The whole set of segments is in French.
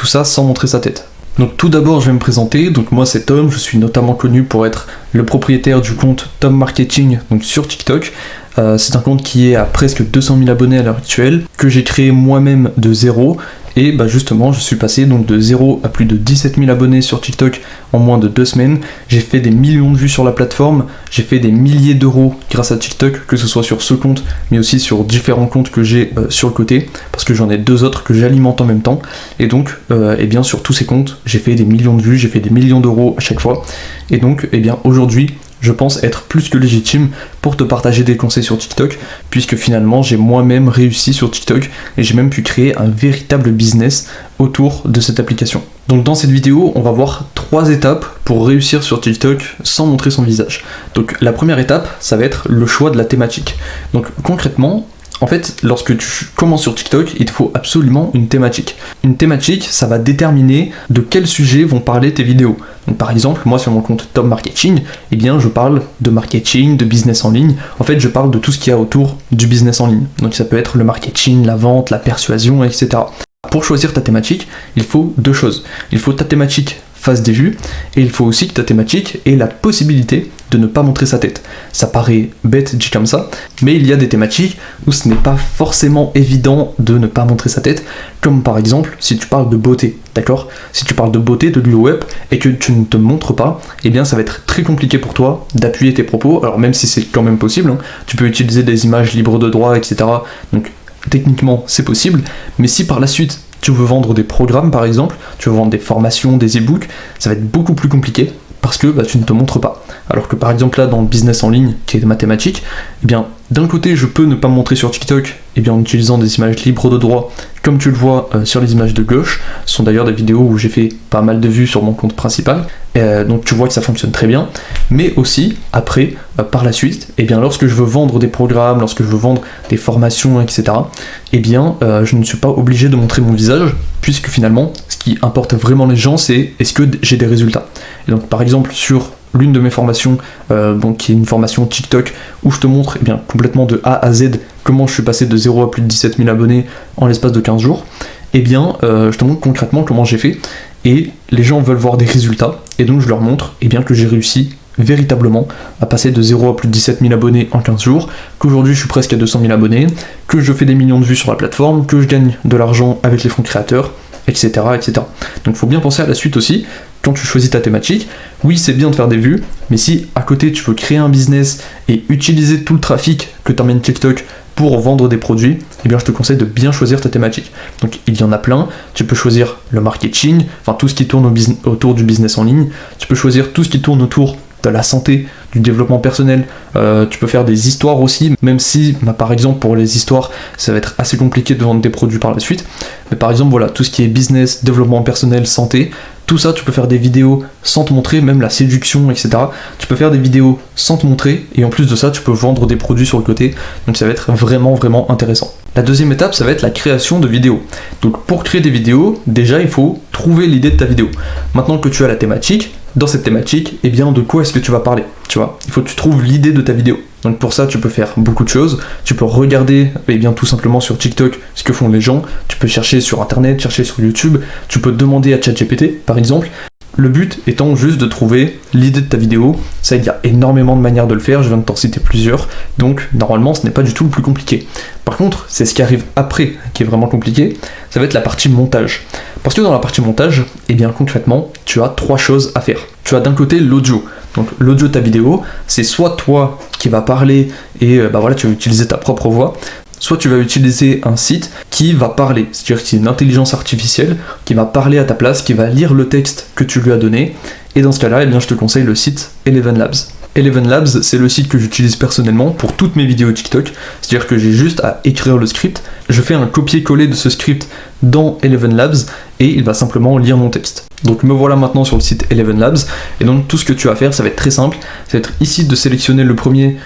tout ça sans montrer sa tête. Donc tout d'abord je vais me présenter, donc moi c'est Tom, je suis notamment connu pour être le propriétaire du compte Tom Marketing donc sur TikTok. C'est un compte qui est à presque 200 000 abonnés à l'heure actuelle, que j'ai créé moi-même de zéro. Et justement je suis passé donc de 0 à plus de 17 000 abonnés sur TikTok en moins de 2 semaines. J'ai fait des millions de vues sur la plateforme, j'ai fait des milliers d'euros grâce à TikTok, que ce soit sur ce compte mais aussi sur différents comptes que j'ai sur le côté, parce que j'en ai 2 autres que j'alimente en même temps. Et donc sur tous ces comptes j'ai fait des millions de vues, j'ai fait des millions d'euros à chaque fois. Et donc aujourd'hui je pense être plus que légitime pour te partager des conseils sur TikTok, puisque finalement j'ai moi-même réussi sur TikTok et j'ai même pu créer un véritable business autour de cette application. Donc dans cette vidéo, on va voir 3 étapes pour réussir sur TikTok sans montrer son visage. Donc la première étape, ça va être le choix de la thématique. Donc concrètement, en fait, lorsque tu commences sur TikTok, il te faut absolument une thématique. Une thématique, ça va déterminer de quel sujet vont parler tes vidéos. Donc par exemple, moi sur mon compte Tom Marketing, je parle de marketing, de business en ligne. En fait, je parle de tout ce qu'il y a autour du business en ligne. Donc ça peut être le marketing, la vente, la persuasion, etc. Pour choisir ta thématique, il faut 2 choses. Il faut ta thématique fasse des vues, et il faut aussi que ta thématique ait la possibilité de ne pas montrer sa tête. Ça paraît bête dit comme ça, mais il y a des thématiques où ce n'est pas forcément évident de ne pas montrer sa tête, comme par exemple si tu parles de beauté, d'accord ? Si tu parles de beauté, de lieu web, et que tu ne te montres pas, ça va être très compliqué pour toi d'appuyer tes propos, alors même si c'est quand même possible, tu peux utiliser des images libres de droit, etc. Donc techniquement c'est possible, mais si par la suite tu veux vendre des programmes par exemple, tu veux vendre des formations, des e-books, ça va être beaucoup plus compliqué parce que tu ne te montres pas. Alors que par exemple là dans le business en ligne, qui est ma thématique, d'un côté je peux ne pas me montrer sur TikTok en utilisant des images libres de droit, comme tu le vois sur les images de gauche. Ce sont d'ailleurs des vidéos où j'ai fait pas mal de vues sur mon compte principal, donc tu vois que ça fonctionne très bien. Mais aussi après, par la suite, lorsque je veux vendre des programmes, lorsque je veux vendre des formations, etc., je ne suis pas obligé de montrer mon visage, puisque finalement ce qui importe vraiment les gens, c'est est-ce que j'ai des résultats. Et donc par exemple sur l'une de mes formations, qui est une formation TikTok, où je te montre complètement de A à Z comment je suis passé de 0 à plus de 17 000 abonnés en l'espace de 15 jours, je te montre concrètement comment j'ai fait, et les gens veulent voir des résultats, et donc je leur montre que j'ai réussi véritablement à passer de 0 à plus de 17 000 abonnés en 15 jours, qu'aujourd'hui je suis presque à 200 000 abonnés, que je fais des millions de vues sur la plateforme, que je gagne de l'argent avec les fonds créateurs, etc. etc. Donc il faut bien penser à la suite aussi, quand tu choisis ta thématique, oui c'est bien de faire des vues, mais si à côté tu veux créer un business et utiliser tout le trafic que t'emmène TikTok pour vendre des produits, je te conseille de bien choisir ta thématique. Donc il y en a plein, tu peux choisir le marketing, tout ce qui tourne autour du business en ligne, tu peux choisir tout ce qui tourne autour de la santé, du développement personnel, tu peux faire des histoires aussi, même si par exemple pour les histoires ça va être assez compliqué de vendre des produits par la suite, mais par exemple voilà, tout ce qui est business, développement personnel, santé, tout ça tu peux faire des vidéos sans te montrer, même la séduction, etc. Tu peux faire des vidéos sans te montrer, et en plus de ça tu peux vendre des produits sur le côté, donc ça va être vraiment intéressant. La deuxième étape, ça va être la création de vidéos. Donc pour créer des vidéos, déjà il faut trouver l'idée de ta vidéo. Maintenant que tu as la thématique, dans cette thématique, de quoi est-ce que tu vas parler, tu vois ? Il faut que tu trouves l'idée de ta vidéo. Donc pour ça, tu peux faire beaucoup de choses. Tu peux regarder, tout simplement sur TikTok, ce que font les gens. Tu peux chercher sur Internet, chercher sur YouTube. Tu peux demander à ChatGPT, par exemple. Le but étant juste de trouver l'idée de ta vidéo. Ça, il y a énormément de manières de le faire, je viens de t'en citer plusieurs, donc normalement ce n'est pas du tout le plus compliqué. Par contre, c'est ce qui arrive après qui est vraiment compliqué, ça va être la partie montage. Parce que dans la partie montage, concrètement, tu as 3 choses à faire. Tu as d'un côté l'audio. Donc l'audio de ta vidéo, c'est soit toi qui vas parler et tu vas utiliser ta propre voix, soit tu vas utiliser un site qui va parler, c'est-à-dire que c'est une intelligence artificielle qui va parler à ta place, qui va lire le texte que tu lui as donné, et dans ce cas-là, je te conseille le site Eleven Labs. Eleven Labs, c'est le site que j'utilise personnellement pour toutes mes vidéos TikTok, c'est-à-dire que j'ai juste à écrire le script, je fais un copier-coller de ce script dans Eleven Labs, et il va simplement lire mon texte. Donc me voilà maintenant sur le site Eleven Labs, et donc tout ce que tu vas faire, ça va être très simple, ça va être ici de sélectionner le premier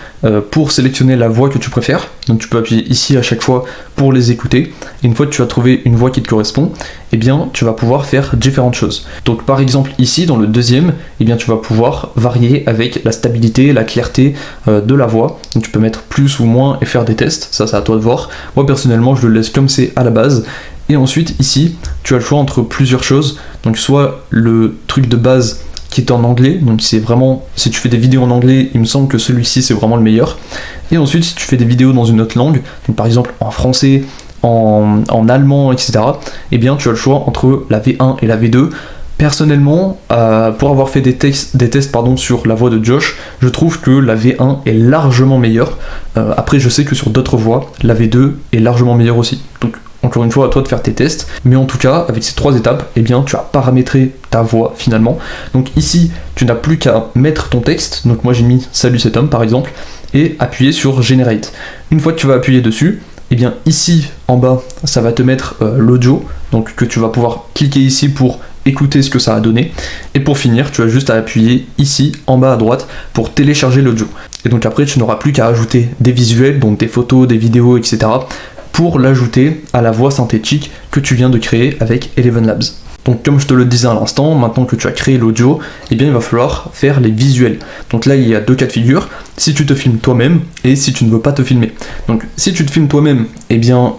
pour sélectionner la voix que tu préfères, donc tu peux appuyer ici à chaque fois pour les écouter, et une fois que tu as trouvé une voix qui te correspond, tu vas pouvoir faire différentes choses. Donc par exemple ici dans le deuxième, tu vas pouvoir varier avec la stabilité, la clarté de la voix, donc tu peux mettre plus ou moins et faire des tests, ça c'est à toi de voir. Moi personnellement je le laisse comme c'est à la base, Et ensuite ici tu as le choix entre plusieurs choses, donc soit le truc de base qui est en anglais, donc c'est vraiment, si tu fais des vidéos en anglais, il me semble que celui-ci c'est vraiment le meilleur. Et ensuite si tu fais des vidéos dans une autre langue, donc par exemple en français, en allemand, etc., eh bien tu as le choix entre la V1 et la V2. Personnellement, pour avoir fait des tests sur la voix de Josh, je trouve que la V1 est largement meilleure. Après je sais que sur d'autres voix, la V2 est largement meilleure aussi. Donc encore une fois, à toi de faire tes tests, mais en tout cas, avec ces 3 étapes, eh bien, tu as paramétré ta voix finalement. Donc ici, tu n'as plus qu'à mettre ton texte. Donc moi j'ai mis Salut c'est Tom par exemple, et appuyer sur Generate. Une fois que tu vas appuyer dessus, eh bien ici en bas, ça va te mettre l'audio, donc que tu vas pouvoir cliquer ici pour écouter ce que ça a donné. Et pour finir, tu as juste à appuyer ici en bas à droite pour télécharger l'audio. Et donc après, tu n'auras plus qu'à ajouter des visuels, donc des photos, des vidéos, etc., pour l'ajouter à la voix synthétique que tu viens de créer avec Eleven Labs. Donc comme je te le disais à l'instant, maintenant que tu as créé l'audio, eh bien il va falloir faire les visuels. Donc là il y a 2 cas de figure, si tu te filmes toi-même et si tu ne veux pas te filmer. Donc si tu te filmes toi-même, eh bien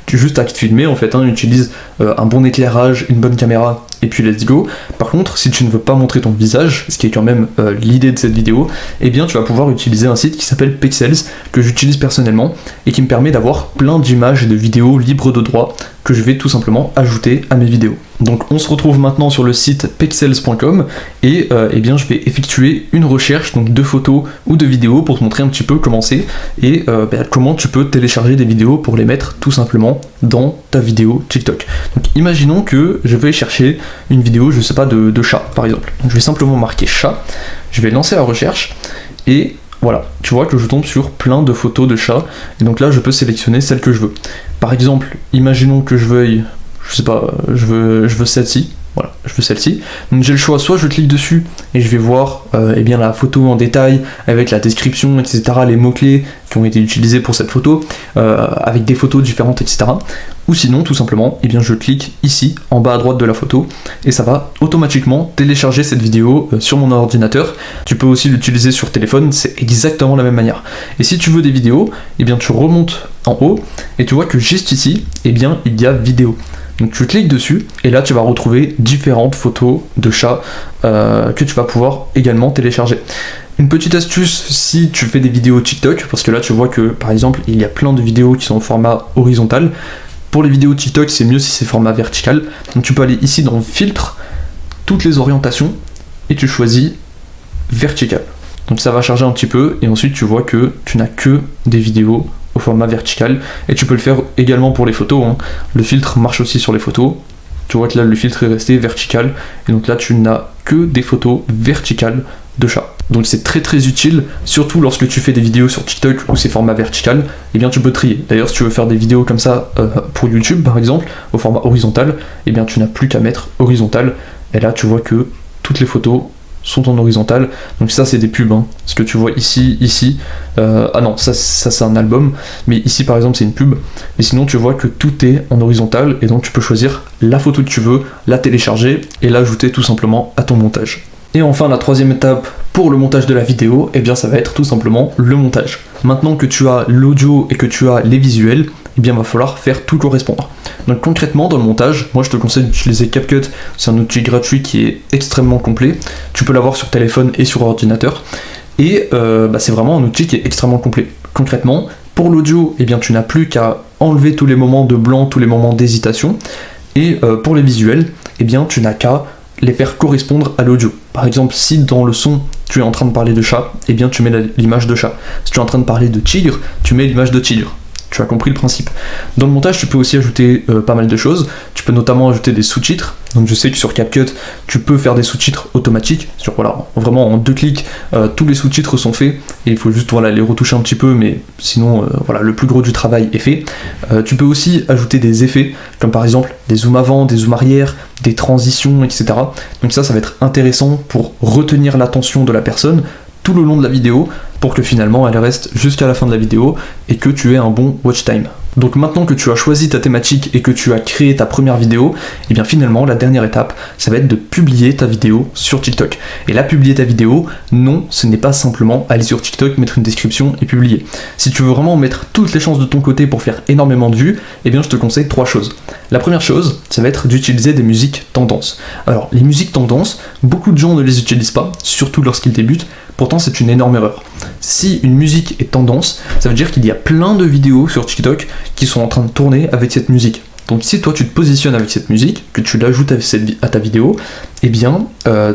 tu juste à te filmer en fait, utilise un bon éclairage, une bonne caméra et puis let's go. Par contre, si tu ne veux pas montrer ton visage, ce qui est quand même l'idée de cette vidéo, eh bien tu vas pouvoir utiliser un site qui s'appelle Pexels, que j'utilise personnellement et qui me permet d'avoir plein d'images et de vidéos libres de droit que je vais tout simplement ajouter à mes vidéos. Donc on se retrouve maintenant sur le site pexels.com et eh bien je vais effectuer une recherche donc de photos ou de vidéos pour te montrer un petit peu comment c'est et comment tu peux télécharger des vidéos pour les mettre tout simplement dans ta vidéo TikTok. Donc imaginons que je vais chercher une vidéo, je sais pas, de chat par exemple. Donc je vais simplement marquer chat, je vais lancer la recherche et voilà, tu vois que je tombe sur plein de photos de chats, et donc là je peux sélectionner celle que je veux. Par exemple, imaginons que je veuille, je sais pas, je veux celle-ci, voilà, je veux celle-ci. Donc j'ai le choix, soit je clique dessus et je vais voir eh bien la photo en détail, avec la description, etc., les mots-clés qui ont été utilisés pour cette photo, avec des photos différentes, etc. Ou sinon, tout simplement, eh bien, je clique ici, en bas à droite de la photo, et ça va automatiquement télécharger cette vidéo sur mon ordinateur. Tu peux aussi l'utiliser sur téléphone, c'est exactement la même manière. Et si tu veux des vidéos, eh bien, tu remontes en haut, et tu vois que juste ici, eh bien, il y a vidéo. Donc tu cliques dessus, et là tu vas retrouver différentes photos de chats que tu vas pouvoir également télécharger. Une petite astuce si tu fais des vidéos TikTok, parce que là tu vois que par exemple il y a plein de vidéos qui sont au format horizontal. Pour les vidéos TikTok, c'est mieux si c'est format vertical. Donc tu peux aller ici dans Filtre, toutes les orientations, et tu choisis vertical. Donc ça va charger un petit peu, et ensuite tu vois que tu n'as que des vidéos au format vertical, et tu peux le faire également pour les photos. Le filtre marche aussi sur les photos. Tu vois que là le filtre est resté vertical, et donc là tu n'as que des photos verticales de chats. Donc c'est très très utile, surtout lorsque tu fais des vidéos sur TikTok où c'est format vertical, et bien tu peux trier. D'ailleurs si tu veux faire des vidéos comme ça pour YouTube par exemple, au format horizontal, et bien tu n'as plus qu'à mettre horizontal, et là tu vois que toutes les photos sont en horizontal. Donc ça c'est des pubs, ce que tu vois ici, ah non, ça c'est un album, mais ici par exemple c'est une pub, mais sinon tu vois que tout est en horizontal, et donc tu peux choisir la photo que tu veux, la télécharger, et l'ajouter tout simplement à ton montage. Et enfin la troisième étape pour le montage de la vidéo, eh bien ça va être tout simplement le montage. Maintenant que tu as l'audio et que tu as les visuels, eh bien il va falloir faire tout correspondre. Donc concrètement dans le montage, moi je te conseille d'utiliser CapCut, c'est un outil gratuit qui est extrêmement complet, tu peux l'avoir sur téléphone et sur ordinateur, et c'est vraiment un outil qui est extrêmement complet. Concrètement, pour l'audio, eh bien tu n'as plus qu'à enlever tous les moments de blanc, tous les moments d'hésitation, et pour les visuels, eh bien tu n'as qu'à les faire correspondre à l'audio. Par exemple, si dans le son tu es en train de parler de chat, eh bien tu mets l'image de chat. Si tu es en train de parler de tigre, tu mets l'image de tigre. Tu as compris le principe. Dans le montage, tu peux aussi ajouter pas mal de choses. Tu peux notamment ajouter des sous-titres. Donc je sais que sur CapCut, tu peux faire des sous-titres automatiques. Vraiment en 2 clics, tous les sous-titres sont faits. Et il faut juste les retoucher un petit peu, mais sinon, le plus gros du travail est fait. Tu peux aussi ajouter des effets, comme par exemple des zooms avant, des zooms arrière, des transitions, etc. Donc ça va être intéressant pour retenir l'attention de la personne tout le long de la vidéo, pour que finalement elle reste jusqu'à la fin de la vidéo et que tu aies un bon watch time. Donc maintenant que tu as choisi ta thématique et que tu as créé ta première vidéo, et bien finalement la dernière étape, ça va être de publier ta vidéo sur TikTok. Et là, publier ta vidéo, non, ce n'est pas simplement aller sur TikTok, mettre une description et publier. Si tu veux vraiment mettre toutes les chances de ton côté pour faire énormément de vues, eh bien je te conseille 3 choses. La première chose, ça va être d'utiliser des musiques tendances. Alors les musiques tendances, beaucoup de gens ne les utilisent pas, surtout lorsqu'ils débutent. Pourtant, c'est une énorme erreur. Si une musique est tendance, ça veut dire qu'il y a plein de vidéos sur TikTok qui sont en train de tourner avec cette musique. Donc si toi tu te positionnes avec cette musique, que tu l'ajoutes à ta vidéo, eh bien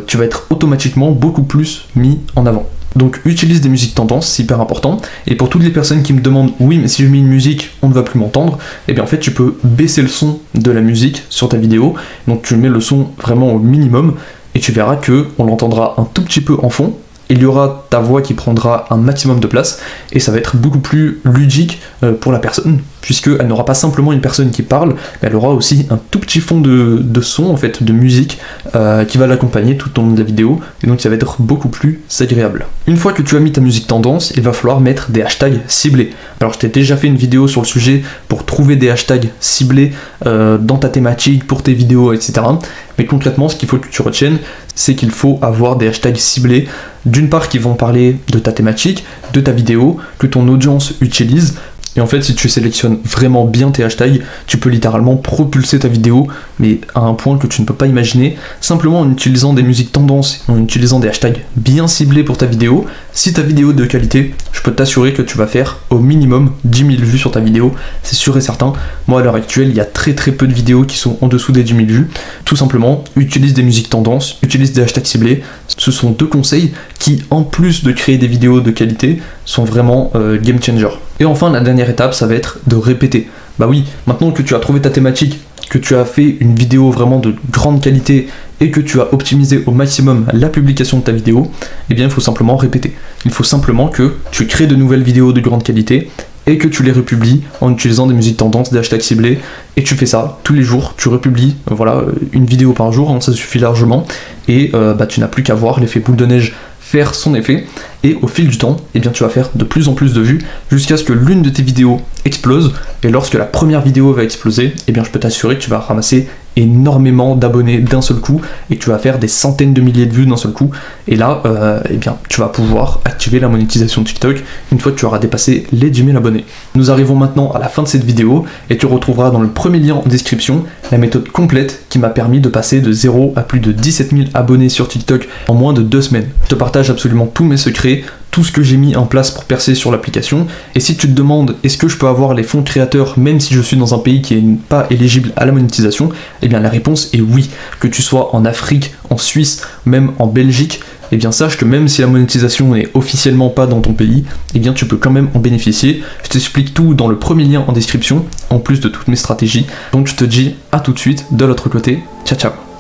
tu vas être automatiquement beaucoup plus mis en avant. Donc utilise des musiques tendances, c'est hyper important. Et pour toutes les personnes qui me demandent, oui mais si je mets une musique, on ne va plus m'entendre, eh bien en fait tu peux baisser le son de la musique sur ta vidéo. Donc tu mets le son vraiment au minimum et tu verras que on l'entendra un tout petit peu en fond. Il y aura ta voix qui prendra un maximum de place et ça va être beaucoup plus ludique pour la personne, puisqu'elle n'aura pas simplement une personne qui parle, mais elle aura aussi un tout petit fond de son, en fait, de musique qui va l'accompagner tout au long de la vidéo, et donc ça va être beaucoup plus agréable. Une fois que tu as mis ta musique tendance, il va falloir mettre des hashtags ciblés. Alors je t'ai déjà fait une vidéo sur le sujet pour trouver des hashtags ciblés dans ta thématique, pour tes vidéos, etc. Mais concrètement, ce qu'il faut que tu retiennes, c'est qu'il faut avoir des hashtags ciblés, d'une part qui vont parler de ta thématique, de ta vidéo, que ton audience utilise. Et en fait, si tu sélectionnes vraiment bien tes hashtags, tu peux littéralement propulser ta vidéo, mais à un point que tu ne peux pas imaginer, simplement en utilisant des musiques tendances, en utilisant des hashtags bien ciblés pour ta vidéo. Si ta vidéo est de qualité, je peux t'assurer que tu vas faire au minimum 10 000 vues sur ta vidéo, c'est sûr et certain. Moi, à l'heure actuelle, il y a très peu de vidéos qui sont en dessous des 10 000 vues. Tout simplement, utilise des musiques tendances, utilise des hashtags ciblés. Ce sont 2 conseils qui, en plus de créer des vidéos de qualité, sont vraiment game changer. Et enfin, la dernière étape, ça va être de répéter. Bah oui, maintenant que tu as trouvé ta thématique, que tu as fait une vidéo vraiment de grande qualité et que tu as optimisé au maximum la publication de ta vidéo, eh bien il faut simplement répéter. Il faut simplement que tu crées de nouvelles vidéos de grande qualité et que tu les republies en utilisant des musiques tendances, des hashtags ciblés, et tu fais ça tous les jours, tu republies une vidéo par jour, ça suffit largement, et tu n'as plus qu'à voir l'effet boule de neige faire son effet, et au fil du temps, eh bien, tu vas faire de plus en plus de vues jusqu'à ce que l'une de tes vidéos explose, et lorsque la première vidéo va exploser, eh bien, je peux t'assurer que tu vas ramasser énormément d'abonnés d'un seul coup, et que tu vas faire des centaines de milliers de vues d'un seul coup, et là, eh bien, tu vas pouvoir activer la monétisation de TikTok une fois que tu auras dépassé les 10 000 abonnés. Nous arrivons maintenant à la fin de cette vidéo, et tu retrouveras dans le premier lien en description la méthode complète qui m'a permis de passer de 0 à plus de 17 000 abonnés sur TikTok en moins de 2 semaines. Je te partage absolument tous mes secrets, tout ce que j'ai mis en place pour percer sur l'application, et si tu te demandes est-ce que je peux avoir les fonds créateurs même si je suis dans un pays qui n'est pas éligible à la monétisation, eh bien la réponse est oui. Que tu sois en Afrique, en Suisse, même en Belgique, eh bien sache que même si la monétisation n'est officiellement pas dans ton pays, eh bien tu peux quand même en bénéficier. Je t'explique tout dans le premier lien en description, en plus de toutes mes stratégies. Donc je te dis à tout de suite de l'autre côté. Ciao ciao.